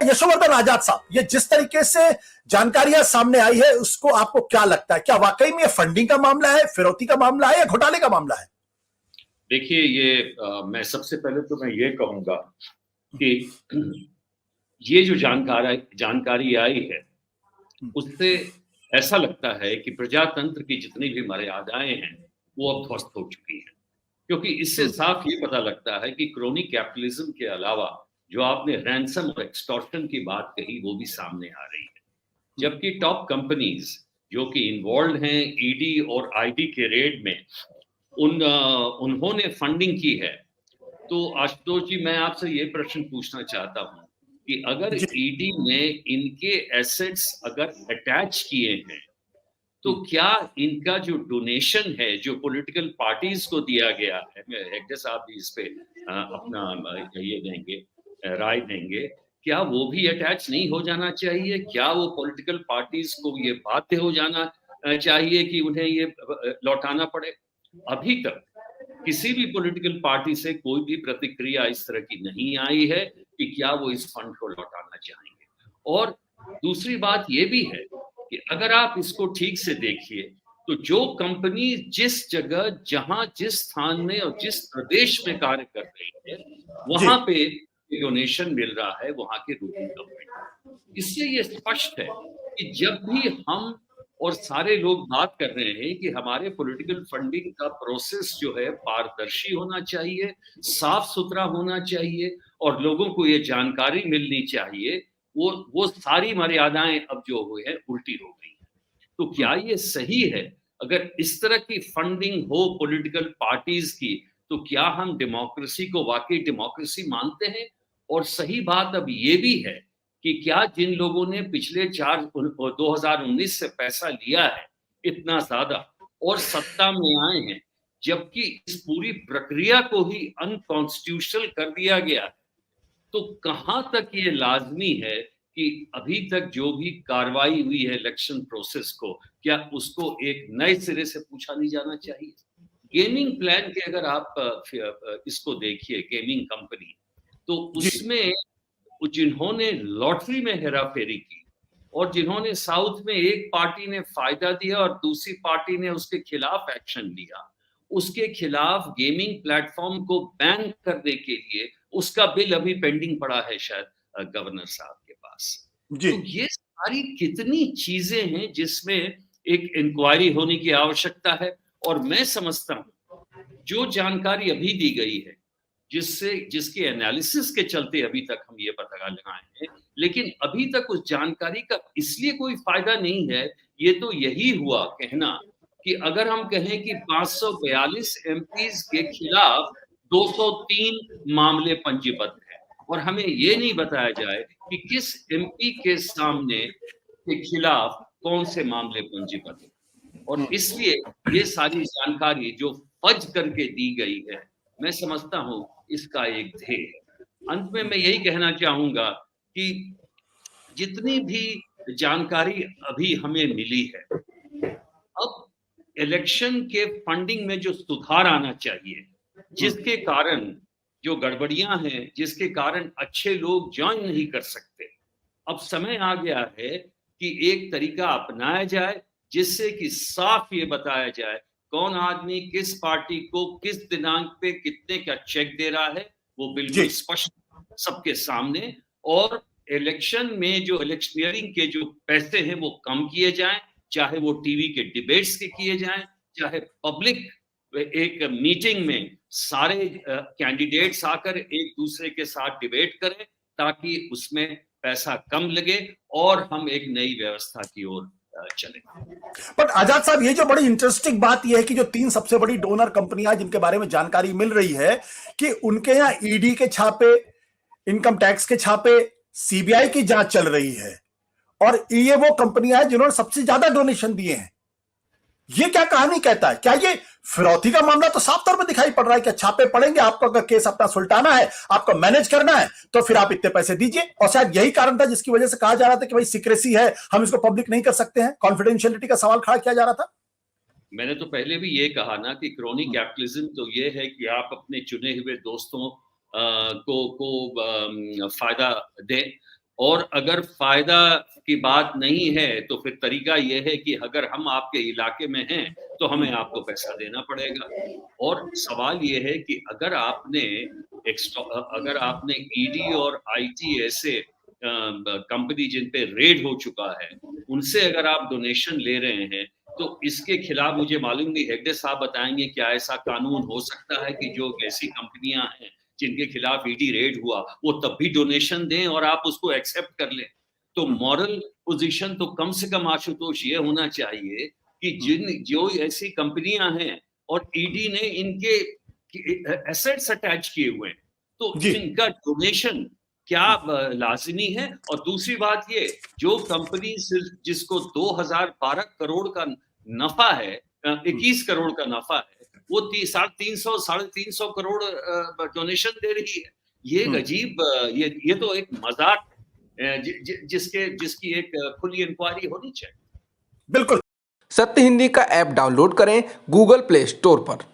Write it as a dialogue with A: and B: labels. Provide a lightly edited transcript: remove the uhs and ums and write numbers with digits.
A: यशोवर्धन आजाद साहब, ये जिस तरीके से जानकारियां सामने आई है उसको आपको क्या लगता है? क्या वाकई में ये फंडिंग का मामला है, फिरौती का मामला है या घोटाले का मामला है?
B: देखिए मैं सबसे पहले तो मैं ये कहूंगा कि ये जो जानकारी आई है उससे ऐसा लगता है कि प्रजातंत्र की जितनी भी मर्यादाएं हैं वो अब ध्वस्त हो चुकी हैं, क्योंकि इससे साफ ये पता लगता है कि क्रोनी कैपिटलिज्म के अलावा जो आपने रैंसम और एक्सटॉर्शन की बात कही वो भी सामने आ रही है, जबकि टॉप कंपनीज जो कि इन्वॉल्व हैं ईडी और आईटी के रेड में उन्होंने फंडिंग की है। तो आशुतोष जी, मैं आपसे ये प्रश्न पूछना चाहता हूं कि अगर ईडी ने इनके एसेट्स अगर अटैच किए हैं तो क्या इनका जो डोनेशन है जो पॉलिटिकल पार्टीज को दिया गया है, मैं हेगड़े साहब भी इस पे अपना ये देंगे, राय देंगे, क्या वो भी अटैच नहीं हो जाना चाहिए? क्या वो पॉलिटिकल पार्टीज को ये बाध्य हो जाना चाहिए कि उन्हें ये लौटाना पड़े? अभी तक किसी भी पॉलिटिकल पार्टी से कोई भी प्रतिक्रिया इस तरह की नहीं आई है कि क्या वो इस फंड को लौटाना चाहेंगे। और दूसरी बात ये भी है कि अगर आप इसको ठीक से देखिए तो जो कंपनी जिस जगह, जहां, जिस स्थान में और जिस प्रदेश में कार्य कर रही है वहां पे डोनेशन मिल रहा है वहां के रूलिंग गवर्नमेंट। इससे ये स्पष्ट है कि जब भी हम और सारे लोग बात कर रहे हैं कि हमारे पॉलिटिकल फंडिंग का प्रोसेस जो है पारदर्शी होना चाहिए, साफ सुथरा होना चाहिए और लोगों को ये जानकारी मिलनी चाहिए, वो सारी मर्यादाएं अब जो हुई है उल्टी हो गई है। तो क्या ये सही है? अगर इस तरह की फंडिंग हो पॉलिटिकल पार्टीज की तो क्या हम डेमोक्रेसी को वाकई डेमोक्रेसी मानते हैं? और सही बात अब ये भी है कि क्या जिन लोगों ने पिछले 2019 से पैसा लिया है इतना ज्यादा और सत्ता में आए हैं, जबकि इस पूरी प्रक्रिया को ही अनकॉन्स्टिट्यूशनल कर दिया गया है, तो कहां तक ये लाजमी है कि अभी तक जो भी कार्रवाई हुई है इलेक्शन प्रोसेस को, क्या उसको एक नए सिरे से पूछा नहीं जाना चाहिए? गेमिंग प्लान के अगर आप इसको देखिए, गेमिंग कंपनी, तो उसमें जिन्होंने लॉटरी में हेराफेरी की और जिन्होंने साउथ में एक पार्टी ने फायदा दिया और दूसरी पार्टी ने उसके खिलाफ एक्शन लिया, उसके खिलाफ गेमिंग प्लेटफॉर्म को बैन करने के लिए उसका बिल अभी पेंडिंग पड़ा है शायद गवर्नर साहब के पास। तो ये सारी कितनी चीजें हैं जिसमें एक इंक्वायरी होने की आवश्यकता है। और मैं समझता हूं जो जानकारी अभी दी गई है, जिसके एनालिसिस के चलते अभी तक हम ये पता लगाए हैं, लेकिन अभी तक उस जानकारी का इसलिए कोई फायदा नहीं है। ये तो यही हुआ कहना कि अगर हम कहें कि 542 एमपीज के खिलाफ 203 मामले पंजीबद्ध हैं और हमें ये नहीं बताया जाए कि किस एमपी के सामने के खिलाफ कौन से मामले पंजीबद्ध हैं, और इसलिए ये सारी जानकारी जो फज करके दी गई है, मैं समझता हूं इसका एक ध्येय है। अंत में मैं यही कहना चाहूंगा कि जितनी भी जानकारी अभी हमें मिली है, अब इलेक्शन के फंडिंग में जो सुधार आना चाहिए, जिसके कारण जो गड़बड़ियां हैं, जिसके कारण अच्छे लोग ज्वाइन नहीं कर सकते, अब समय आ गया है कि एक तरीका अपनाया जाए जिससे कि साफ ये बताया जाए कौन आदमी किस पार्टी को किस दिनांक पे कितने का चेक दे रहा है, वो बिल्कुल स्पष्ट सबके सामने। और इलेक्शन में जो इलेक्शनियरिंग के जो पैसे हैं वो कम किए जाएं, चाहे वो टीवी के डिबेट्स के किए जाएं, चाहे पब्लिक एक मीटिंग में सारे कैंडिडेट्स आकर एक दूसरे के साथ डिबेट करें, ताकि उसमें पैसा कम लगे और हम एक नई व्यवस्था की ओर चले।
A: बट आजाद साहब, ये जो बड़ी इंटरेस्टिंग बात यह है कि जो 3 सबसे बड़ी डोनर कंपनियां जिनके बारे में जानकारी मिल रही है कि उनके यहां ईडी के छापे, इनकम टैक्स के छापे, सीबीआई की जांच चल रही है, और ये वो कंपनियां हैं जिन्होंने सबसे ज्यादा डोनेशन दिए हैं। ये क्या कहानी कहता है? क्या ये फिरौती का मामला तो साफ तौर पर दिखाई पड़ रहा है कि छापे पड़ेंगे, आपको अगर केस अपना सुलटाना है, आपको मैनेज करना है, तो फिर आप इतने पैसे दीजिए। और शायद यही कारण था जिसकी वजह से कहा जा रहा था कि भाई सीक्रेसी है, हम इसको पब्लिक नहीं कर सकते हैं, कॉन्फिडेंशियलिटी का सवाल खड़ा किया जा रहा था।
B: मैंने तो पहले भी ये कहा ना कि क्रोनी कैपिटलिज्म तो ये है कि आप अपने चुने हुए दोस्तों को फायदा दें और अगर फायदा की बात नहीं है तो फिर तरीका यह है कि अगर हम आपके इलाके में हैं तो हमें आपको पैसा देना पड़ेगा। और सवाल यह है कि अगर आपने ईडी और आईटी ऐसे कंपनी जिन पे रेड हो चुका है उनसे अगर आप डोनेशन ले रहे हैं तो इसके खिलाफ मुझे मालूम नहीं, हेगड़े साहब बताएंगे क्या ऐसा कानून हो सकता है कि जो ऐसी कंपनियां हैं जिनके खिलाफ ईडी रेड हुआ वो तब भी डोनेशन दें और आप उसको एक्सेप्ट कर लें। तो मॉरल पोजीशन तो कम से कम आशुतोष ये होना चाहिए कि जो ऐसी कंपनियां हैं और ईडी ने इनके एसेट्स अटैच किए हुए हैं तो इनका डोनेशन क्या लाजिमी है। और दूसरी बात ये, जो कंपनी सिर्फ जिसको 2012 करोड़ का नफा है, 21 करोड़ का नफा है, वो 350 करोड़ डोनेशन दे रही है। ये अजीब, ये तो एक मजाक है जिसकी एक खुली इंक्वायरी होनी चाहिए।
A: बिल्कुल।
C: सत्य हिंदी का ऐप डाउनलोड करें गूगल प्ले स्टोर पर।